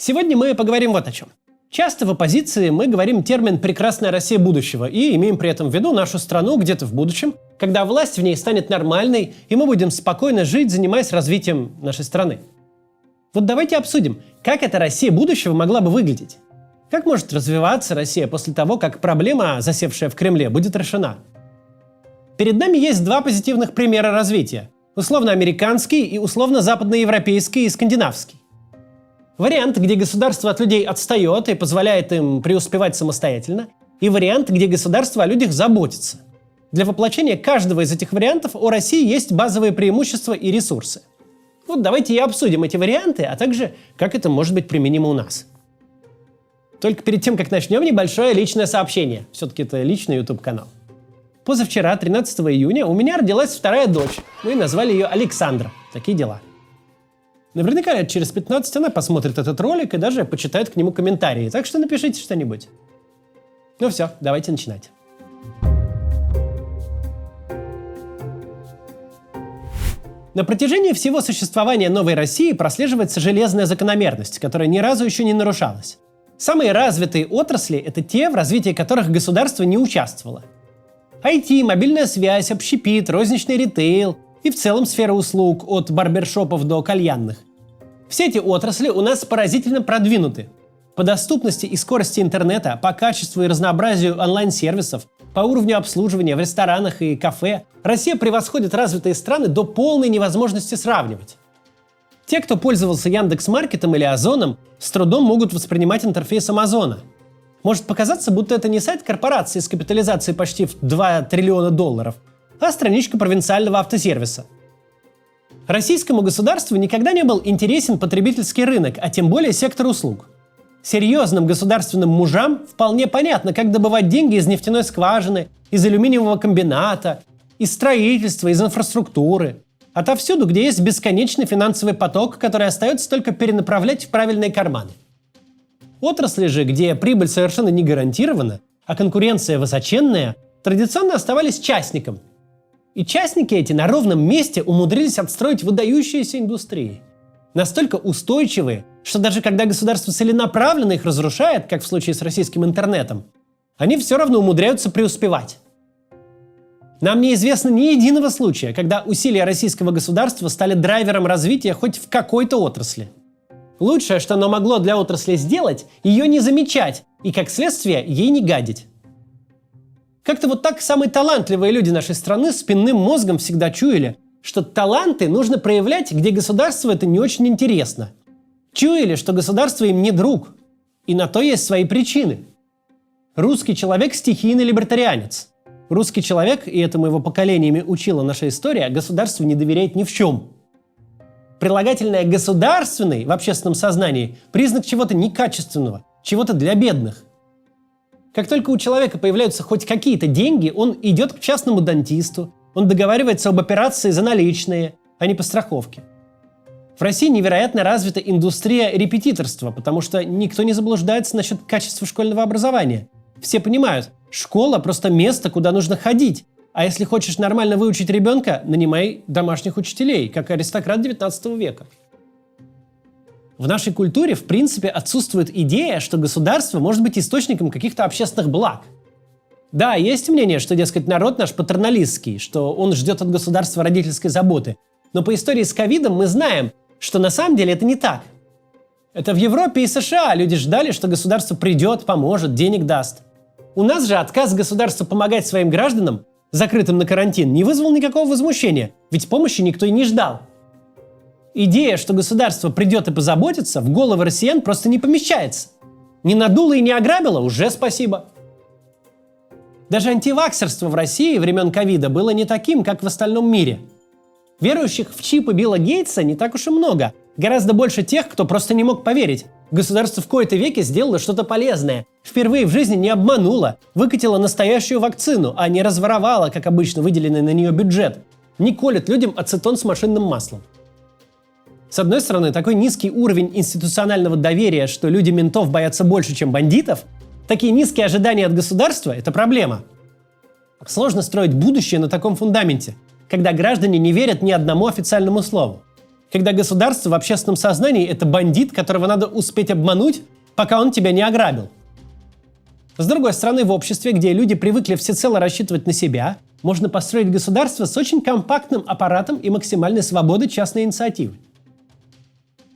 Сегодня мы поговорим вот о чем. Часто в оппозиции мы говорим термин «прекрасная Россия будущего» и имеем при этом в виду нашу страну где-то в будущем, когда власть в ней станет нормальной, и мы будем спокойно жить, занимаясь развитием нашей страны. Вот давайте обсудим, как эта Россия будущего могла бы выглядеть. Как может развиваться Россия после того, как проблема, засевшая в Кремле, будет решена? Перед нами есть два позитивных примера развития – условно-американский и условно-западноевропейский и скандинавский. Вариант, где государство от людей отстает и позволяет им преуспевать самостоятельно, и вариант, где государство о людях заботится. Для воплощения каждого из этих вариантов у России есть базовые преимущества и ресурсы. Вот давайте и обсудим эти варианты, а также как это может быть применимо у нас. Только перед тем, как начнем, небольшое личное сообщение. Все-таки это личный YouTube-канал. Позавчера, 13 июня, у меня родилась вторая дочь. Мы назвали ее Александра. Такие дела. Наверняка лет через 15 она посмотрит этот ролик и даже почитает к нему комментарии. Так что напишите что-нибудь. Ну все, давайте начинать. На протяжении всего существования новой России прослеживается железная закономерность, которая ни разу еще не нарушалась. Самые развитые отрасли – это те, в развитии которых государство не участвовало. IT, мобильная связь, общепит, розничный ритейл и в целом сфера услуг от барбершопов до кальянных. Все эти отрасли у нас поразительно продвинуты. По доступности и скорости интернета, по качеству и разнообразию онлайн-сервисов, по уровню обслуживания в ресторанах и кафе Россия превосходит развитые страны до полной невозможности сравнивать. Те, кто пользовался Яндекс.Маркетом или Озоном, с трудом могут воспринимать интерфейс Амазона. Может показаться, будто это не сайт корпорации с капитализацией почти в $2 триллиона, а страничка провинциального автосервиса. Российскому государству никогда не был интересен потребительский рынок, а тем более сектор услуг. Серьезным государственным мужам вполне понятно, как добывать деньги из нефтяной скважины, из алюминиевого комбината, из строительства, из инфраструктуры. Отовсюду, где есть бесконечный финансовый поток, который остается только перенаправлять в правильные карманы. Отрасли же, где прибыль совершенно не гарантирована, а конкуренция высоченная, традиционно оставались частникам. И частники эти на ровном месте умудрились отстроить выдающиеся индустрии. Настолько устойчивые, что даже когда государство целенаправленно их разрушает, как в случае с российским интернетом, они все равно умудряются преуспевать. Нам неизвестно ни единого случая, когда усилия российского государства стали драйвером развития хоть в какой-то отрасли. Лучшее, что оно могло для отрасли сделать, ее не замечать и, как следствие, ей не гадить. Как-то вот так самые талантливые люди нашей страны спинным мозгом всегда чуяли, что таланты нужно проявлять, где государству это не очень интересно. Чуяли, что государство им не друг. И на то есть свои причины. Русский человек – стихийный либертарианец. Русский человек, и этому его поколениями учила наша история, государству не доверяет ни в чем. Прилагательное «государственный» в общественном сознании – признак чего-то некачественного, чего-то для бедных. Как только у человека появляются хоть какие-то деньги, он идет к частному дантисту, он договаривается об операции за наличные, а не по страховке. В России невероятно развита индустрия репетиторства, потому что никто не заблуждается насчет качества школьного образования. Все понимают, школа – просто место, куда нужно ходить. А если хочешь нормально выучить ребенка, нанимай домашних учителей, как аристократ 19 века. В нашей культуре, в принципе, отсутствует идея, что государство может быть источником каких-то общественных благ. Да, есть мнение, что, дескать, народ наш патерналистский, что он ждет от государства родительской заботы. Но по истории с ковидом мы знаем, что на самом деле это не так. Это в Европе и США люди ждали, что государство придет, поможет, денег даст. У нас же отказ государства помогать своим гражданам, закрытым на карантин, не вызвал никакого возмущения, ведь помощи никто и не ждал. Идея, что государство придет и позаботится, в головы россиян просто не помещается. Не надуло и не ограбило – уже спасибо. Даже антиваксерство в России времен ковида было не таким, как в остальном мире. Верующих в чипы Билла Гейтса не так уж и много. Гораздо больше тех, кто просто не мог поверить. Государство в кои-то веки сделало что-то полезное. Впервые в жизни не обмануло, выкатило настоящую вакцину, а не разворовало, как обычно, выделенный на нее бюджет. Не колет людям ацетон с машинным маслом. С одной стороны, такой низкий уровень институционального доверия, что люди ментов боятся больше, чем бандитов, такие низкие ожидания от государства – это проблема. Сложно строить будущее на таком фундаменте, когда граждане не верят ни одному официальному слову. когда государство в общественном сознании – это бандит, которого надо успеть обмануть, пока он тебя не ограбил. С другой стороны, в обществе, где люди привыкли всецело рассчитывать на себя, можно построить государство с очень компактным аппаратом и максимальной свободой частной инициативы.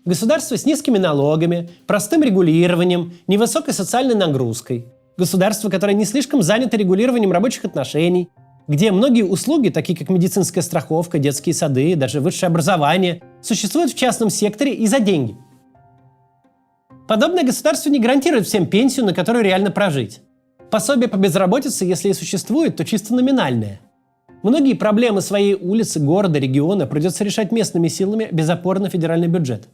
Государство с низкими налогами, простым регулированием, невысокой социальной нагрузкой. Государство, которое не слишком занято регулированием рабочих отношений, где многие услуги, такие как медицинская страховка, детские сады, даже высшее образование, существуют в частном секторе и за деньги. Подобное государство не гарантирует всем пенсию, на которую реально прожить. Пособие по безработице, если и существует, то чисто номинальное. Многие проблемы своей улицы, города, региона придется решать местными силами без опоры на федеральный бюджет.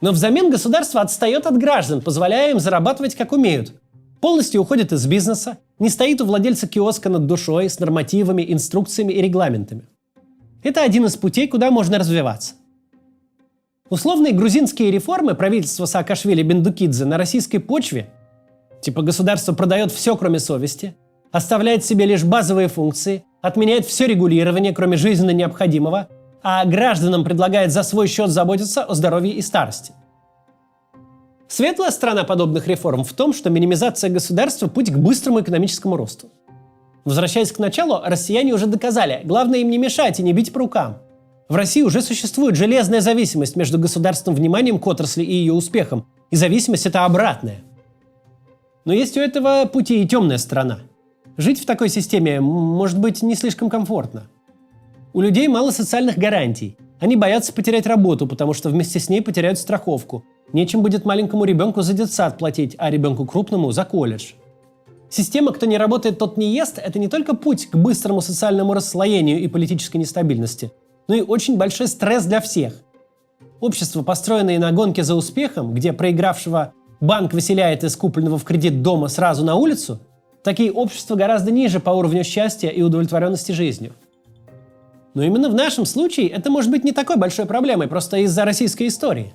Но взамен государство отстает от граждан, позволяя им зарабатывать как умеют. Полностью уходит из бизнеса, не стоит у владельца киоска над душой с нормативами, инструкциями и регламентами. Это один из путей, куда можно развиваться. Условные грузинские реформы правительства Саакашвили и Бендукидзе на российской почве, типа государство продает все, кроме совести, оставляет себе лишь базовые функции, отменяет все регулирование, кроме жизненно необходимого, а гражданам предлагает за свой счет заботиться о здоровье и старости. Светлая сторона подобных реформ в том, что минимизация государства – путь к быстрому экономическому росту. Возвращаясь к началу, россияне уже доказали, главное им не мешать и не бить по рукам. В России уже существует железная зависимость между государственным вниманием к отрасли и ее успехом, и зависимость это обратная. Но есть у этого пути и темная сторона. Жить в такой системе может быть не слишком комфортно. У людей мало социальных гарантий. Они боятся потерять работу, потому что вместе с ней потеряют страховку. Нечем будет маленькому ребенку за детсад платить, а ребенку крупному за колледж. Система «кто не работает, тот не ест» – это не только путь к быстрому социальному расслоению и политической нестабильности, но и очень большой стресс для всех. Общество, построенное на гонке за успехом, где проигравшего банк выселяет из купленного в кредит дома сразу на улицу, такие общества гораздо ниже по уровню счастья и удовлетворенности жизнью. Но именно в нашем случае это может быть не такой большой проблемой, просто из-за российской истории.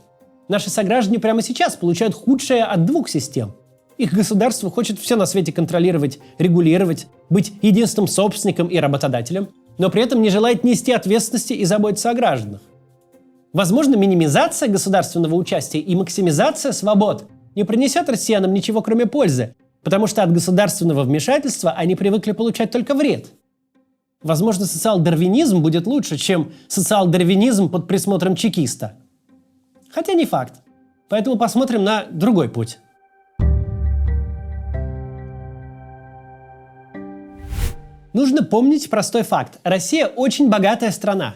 Наши сограждане прямо сейчас получают худшее от двух систем. Их государство хочет все на свете контролировать, регулировать, быть единственным собственником и работодателем, но при этом не желает нести ответственности и заботиться о гражданах. Возможно, минимизация государственного участия и максимизация свобод не принесет россиянам ничего, кроме пользы, потому что от государственного вмешательства они привыкли получать только вред. Возможно, социал-дарвинизм будет лучше, чем социал-дарвинизм под присмотром чекиста. Хотя не факт. Поэтому посмотрим на другой путь. Нужно помнить простой факт. Россия очень богатая страна.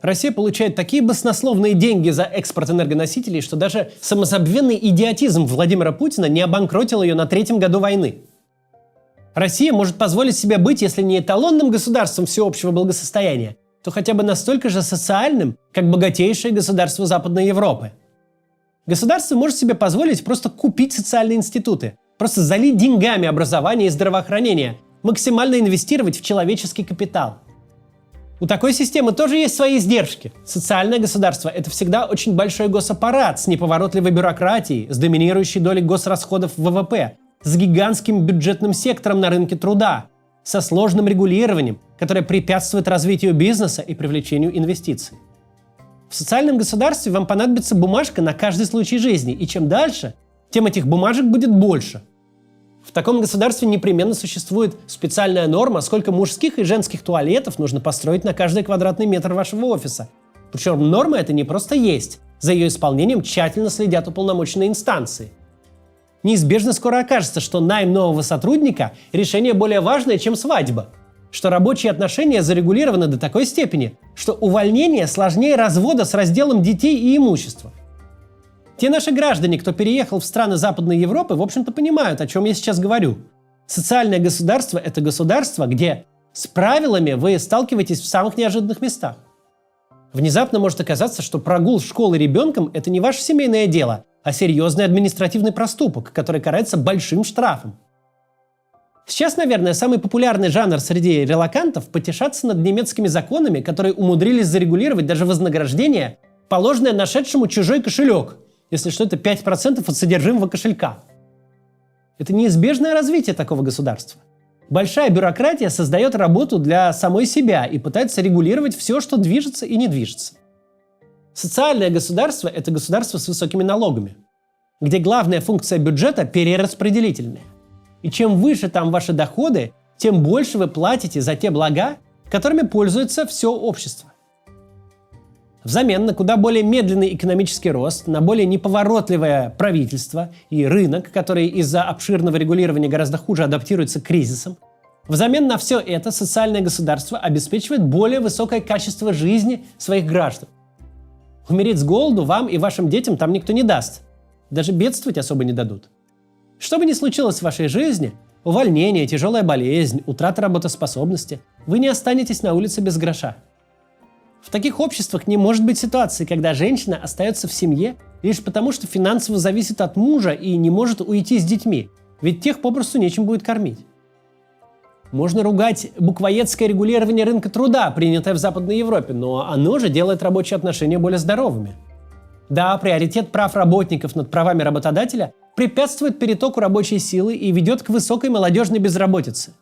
Россия получает такие баснословные деньги за экспорт энергоносителей, что даже самозабвенный идиотизм Владимира Путина не обанкротил ее на 3-м году войны. Россия может позволить себе быть, если не эталонным государством всеобщего благосостояния, то хотя бы настолько же социальным, как богатейшее государство Западной Европы. Государство может себе позволить просто купить социальные институты, просто залить деньгами образование и здравоохранение, максимально инвестировать в человеческий капитал. У такой системы тоже есть свои издержки. Социальное государство – это всегда очень большой госаппарат с неповоротливой бюрократией, с доминирующей долей госрасходов в ВВП, с гигантским бюджетным сектором на рынке труда, со сложным регулированием, которое препятствует развитию бизнеса и привлечению инвестиций. В социальном государстве вам понадобится бумажка на каждый случай жизни, и чем дальше, тем этих бумажек будет больше. В таком государстве непременно существует специальная норма, сколько мужских и женских туалетов нужно построить на каждый квадратный метр вашего офиса. Причем норма эта не просто есть, за ее исполнением тщательно следят уполномоченные инстанции. Неизбежно скоро окажется, что найм нового сотрудника – решение более важное, чем свадьба. Что рабочие отношения зарегулированы до такой степени, что увольнение сложнее развода с разделом детей и имущества. Те наши граждане, кто переехал в страны Западной Европы, в общем-то понимают, о чем я сейчас говорю. Социальное государство – это государство, где с правилами вы сталкиваетесь в самых неожиданных местах. Внезапно может оказаться, что прогул школы ребенком – это не ваше семейное дело, а серьезный административный проступок, который карается большим штрафом. Сейчас, наверное, самый популярный жанр среди релокантов – потешаться над немецкими законами, которые умудрились зарегулировать даже вознаграждение, положенное нашедшему чужой кошелек, если что, это 5% от содержимого кошелька. Это неизбежное развитие такого государства. Большая бюрократия создает работу для самой себя и пытается регулировать все, что движется и не движется. Социальное государство – это государство с высокими налогами, где главная функция бюджета – перераспределительная. И чем выше там ваши доходы, тем больше вы платите за те блага, которыми пользуется все общество. Взамен на куда более медленный экономический рост, на более неповоротливое правительство и рынок, который из-за обширного регулирования гораздо хуже адаптируется к кризисам, взамен на все это социальное государство обеспечивает более высокое качество жизни своих граждан. Умереть с голоду вам и вашим детям там никто не даст. Даже бедствовать особо не дадут. Что бы ни случилось в вашей жизни, увольнение, тяжелая болезнь, утрата работоспособности, вы не останетесь на улице без гроша. В таких обществах не может быть ситуации, когда женщина остается в семье лишь потому, что финансово зависит от мужа и не может уйти с детьми, ведь тех попросту нечем будет кормить. Можно ругать буквоедское регулирование рынка труда, принятое в Западной Европе, но оно же делает рабочие отношения более здоровыми. Да, приоритет прав работников над правами работодателя препятствует перетоку рабочей силы и ведет к высокой молодежной безработице.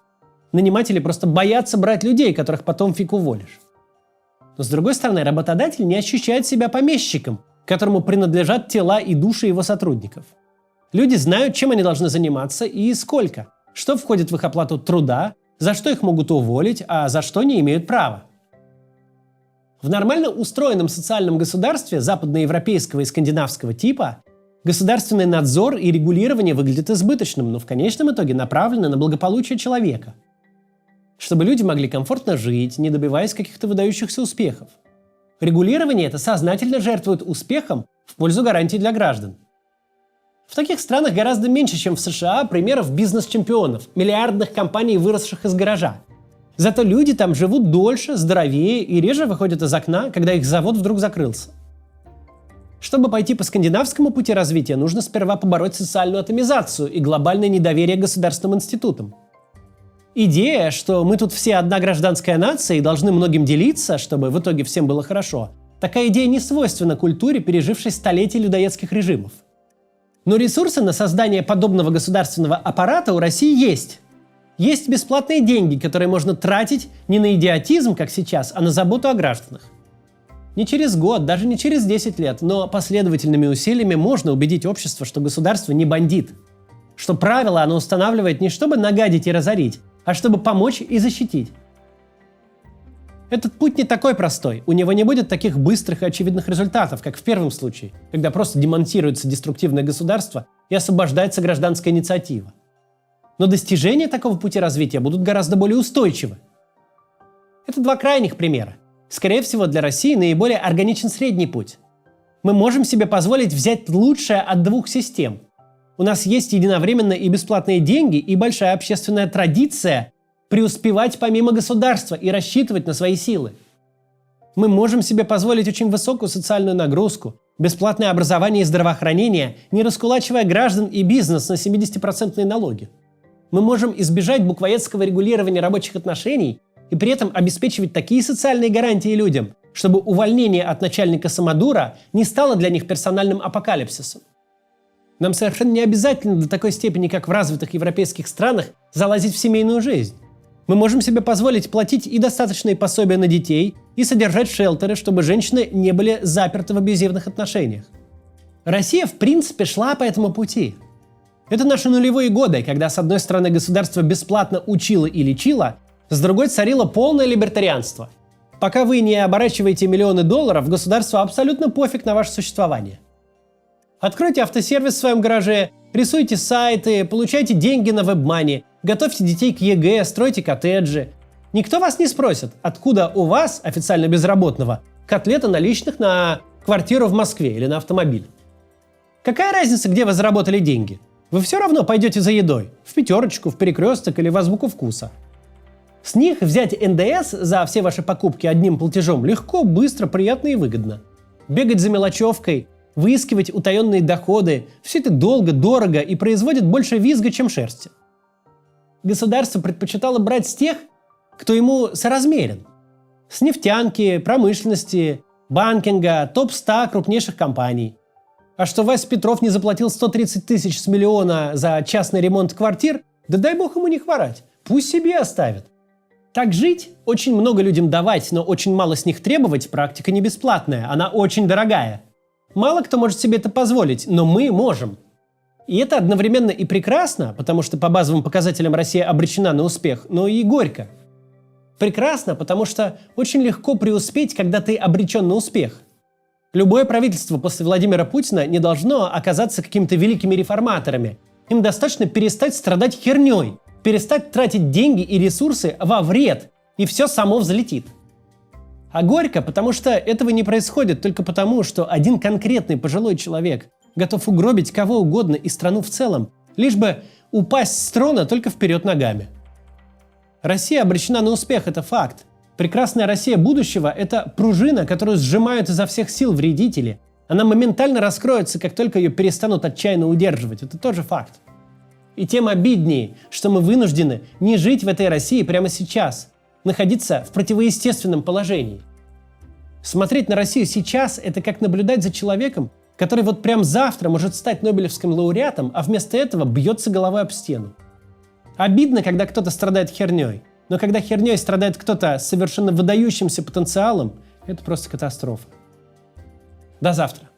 Наниматели просто боятся брать людей, которых потом фиг уволишь. Но с другой стороны, работодатель не ощущает себя помещиком, которому принадлежат тела и души его сотрудников. Люди знают, чем они должны заниматься и сколько, что входит в их оплату труда, за что их могут уволить, а за что не имеют права. В нормально устроенном социальном государстве западноевропейского и скандинавского типа государственный надзор и регулирование выглядят избыточным, но в конечном итоге направлены на благополучие человека. Чтобы люди могли комфортно жить, не добиваясь каких-то выдающихся успехов. Регулирование это сознательно жертвует успехом в пользу гарантий для граждан. В таких странах гораздо меньше, чем в США, примеров бизнес-чемпионов, миллиардных компаний, выросших из гаража. Зато люди там живут дольше, здоровее и реже выходят из окна, когда их завод вдруг закрылся. Чтобы пойти по скандинавскому пути развития, нужно сперва побороть социальную атомизацию и глобальное недоверие к государственным институтам. Идея, что мы тут все одна гражданская нация и должны многим делиться, чтобы в итоге всем было хорошо, такая идея не свойственна культуре, пережившей столетия людоедских режимов. Но ресурсы на создание подобного государственного аппарата у России есть. Есть бесплатные деньги, которые можно тратить не на идиотизм, как сейчас, а на заботу о гражданах. Не через год, даже не через 10 лет, но последовательными усилиями можно убедить общество, что государство не бандит. Что правила оно устанавливает не чтобы нагадить и разорить, а чтобы помочь и защитить. Этот путь не такой простой, у него не будет таких быстрых и очевидных результатов, как в первом случае, когда просто демонтируется деструктивное государство и освобождается гражданская инициатива. Но достижения такого пути развития будут гораздо более устойчивы. Это два крайних примера. Скорее всего, для России наиболее органичен средний путь. Мы можем себе позволить взять лучшее от двух систем. У нас есть единовременно и бесплатные деньги, и большая общественная традиция преуспевать помимо государства и рассчитывать на свои силы. Мы можем себе позволить очень высокую социальную нагрузку, бесплатное образование и здравоохранение, не раскулачивая граждан и бизнес на 70% налоги. Мы можем избежать буквоедского регулирования рабочих отношений и при этом обеспечивать такие социальные гарантии людям, чтобы увольнение от начальника самодура не стало для них персональным апокалипсисом. Нам совершенно не обязательно до такой степени, как в развитых европейских странах, залазить в семейную жизнь. Мы можем себе позволить платить и достаточные пособия на детей, и содержать шелтеры, чтобы женщины не были заперты в абьюзивных отношениях. Россия, в принципе, шла по этому пути. Это наши нулевые годы, когда, с одной стороны, государство бесплатно учило и лечило, с другой царило полное либертарианство. Пока вы не оборачиваете миллионы долларов, государству абсолютно пофиг на ваше существование. Откройте автосервис в своем гараже, рисуйте сайты, получайте деньги на WebMoney, готовьте детей к ЕГЭ, стройте коттеджи. Никто вас не спросит, откуда у вас, официально безработного, котлета наличных на квартиру в Москве или на автомобиль. Какая разница, где вы заработали деньги? Вы все равно пойдете за едой, в пятерочку, в перекресток или в азбуку вкуса. С них взять НДС за все ваши покупки одним платежом легко, быстро, приятно и выгодно. Бегать за мелочевкой, выискивать утаенные доходы – все это долго, дорого и производит больше визга, чем шерсти. Государство предпочитало брать с тех, кто ему соразмерен. С нефтянки, промышленности, банкинга, топ-100 крупнейших компаний. А что Вася Петров не заплатил 130 тысяч с миллиона за частный ремонт квартир, да дай бог ему не хворать, пусть себе оставит. Так жить, очень много людям давать, но очень мало с них требовать, практика не бесплатная, она очень дорогая. Мало кто может себе это позволить, но мы можем. И это одновременно и прекрасно, потому что по базовым показателям Россия обречена на успех, но и горько. Прекрасно, потому что очень легко преуспеть, когда ты обречен на успех. Любое правительство после Владимира Путина не должно оказаться какими-то великими реформаторами. Им достаточно перестать страдать херней, перестать тратить деньги и ресурсы во вред, и все само взлетит. А горько, потому что этого не происходит только потому, что один конкретный пожилой человек готов угробить кого угодно и страну в целом, лишь бы упасть с трона только вперед ногами. Россия обречена на успех, это факт. Прекрасная Россия будущего – это пружина, которую сжимают изо всех сил вредители. Она моментально раскроется, как только ее перестанут отчаянно удерживать. Это тоже факт. И тем обиднее, что мы вынуждены не жить в этой России прямо сейчас, находиться в противоестественном положении. Смотреть на Россию сейчас – это как наблюдать за человеком, который вот прям завтра может стать Нобелевским лауреатом, а вместо этого бьется головой об стену. Обидно, когда кто-то страдает херней, но когда херней страдает кто-то с совершенно выдающимся потенциалом, это просто катастрофа. До завтра.